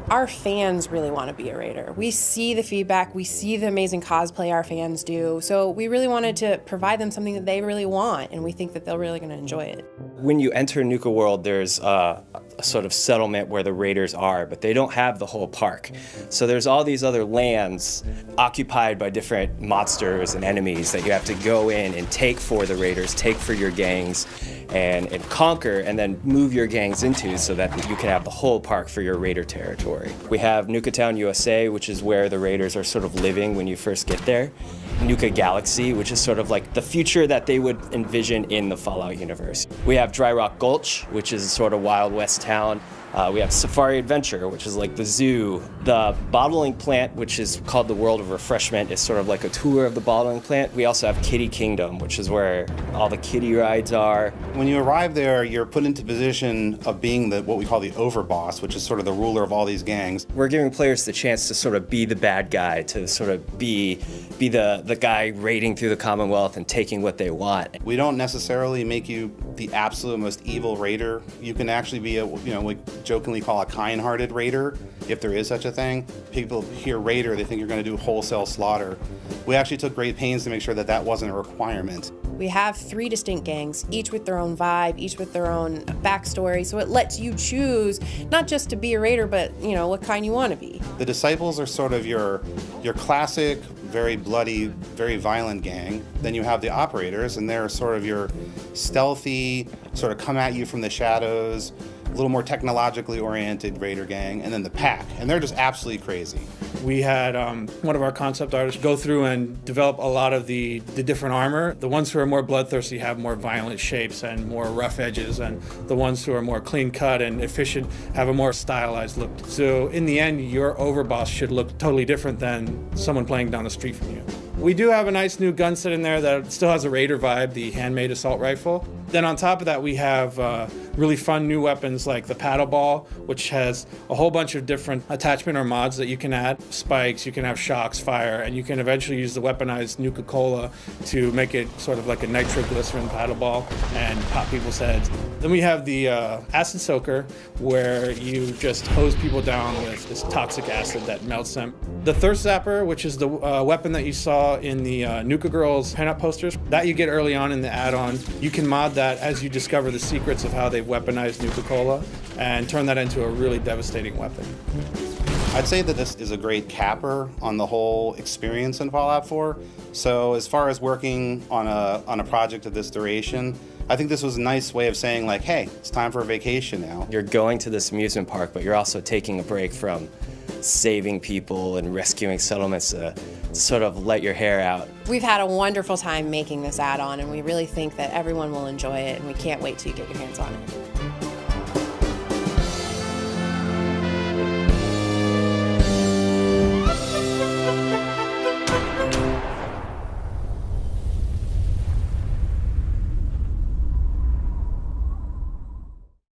Our fans really want to be a raider. We see the feedback, we see the amazing cosplay our fans do, so we really wanted to provide them something that they really want, and we think that they're really going to enjoy it. When you enter Nuka World, there's a sort of settlement where the raiders are, but they don't have the whole park. So there's all these other lands occupied by different monsters and enemies that you have to go in and take for the raiders, take for your gangs, and conquer, and then move your gangs into so that you can have the whole park for your raider territory. We have Nuka Town, USA, which is where the raiders are sort of living when you first get there. Nuka Galaxy, which is sort of like the future that they would envision in the Fallout universe. We have Dry Rock Gulch, which is sort of Wild West town. We have Safari Adventure, which is like the zoo. The bottling plant, which is called the World of Refreshment, is sort of like a tour of the bottling plant. We also have Kitty Kingdom, which is where all the kitty rides are. When you arrive there, you're put into position of being what we call the overboss, which is sort of the ruler of all these gangs. We're giving players the chance to sort of be the bad guy, to sort of be the guy raiding through the Commonwealth and taking what they want. We don't necessarily make you the absolute most evil raider. You can actually be we jokingly call a kind-hearted raider, if there is such a thing. People hear raider, they think you're going to do wholesale slaughter. We actually took great pains to make sure that that wasn't a requirement. We have 3 distinct gangs, each with their own vibe, each with their own backstory, so it lets you choose not just to be a raider, but what kind you want to be. The Disciples are sort of your classic, very bloody, very violent gang. Then you have the Operators, and they're sort of your stealthy, sort of come at you from the shadows, a little more technologically oriented raider gang, and then the Pack, and they're just absolutely crazy. We had one of our concept artists go through and develop a lot of the different armor. The ones who are more bloodthirsty have more violent shapes and more rough edges, and the ones who are more clean cut and efficient have a more stylized look. So in the end, your overboss should look totally different than someone playing down the street from you. We do have a nice new gun set in there that still has a raider vibe, the handmade assault rifle. Then on top of that, we have really fun new weapons like the paddle ball, which has a whole bunch of different attachment or mods that you can add. Spikes, you can have shocks, fire, and you can eventually use the weaponized Nuka Cola to make it sort of like a nitroglycerin paddle ball and pop people's heads. Then we have the acid soaker, where you just hose people down with this toxic acid that melts them. The thirst zapper, which is the weapon that you saw in the Nuka Girls pinup posters, that you get early on in the add-on. You can mod that as you discover the secrets of how they've weaponized Nuka Cola and turn that into a really devastating weapon. I'd say that this is a great capper on the whole experience in Fallout 4. So as far as working on a project of this duration, I think this was a nice way of saying, like, hey, it's time for a vacation now. You're going to this amusement park, but you're also taking a break from saving people and rescuing settlements to sort of let your hair out. We've had a wonderful time making this add-on, and we really think that everyone will enjoy it, and we can't wait till you get your hands on it.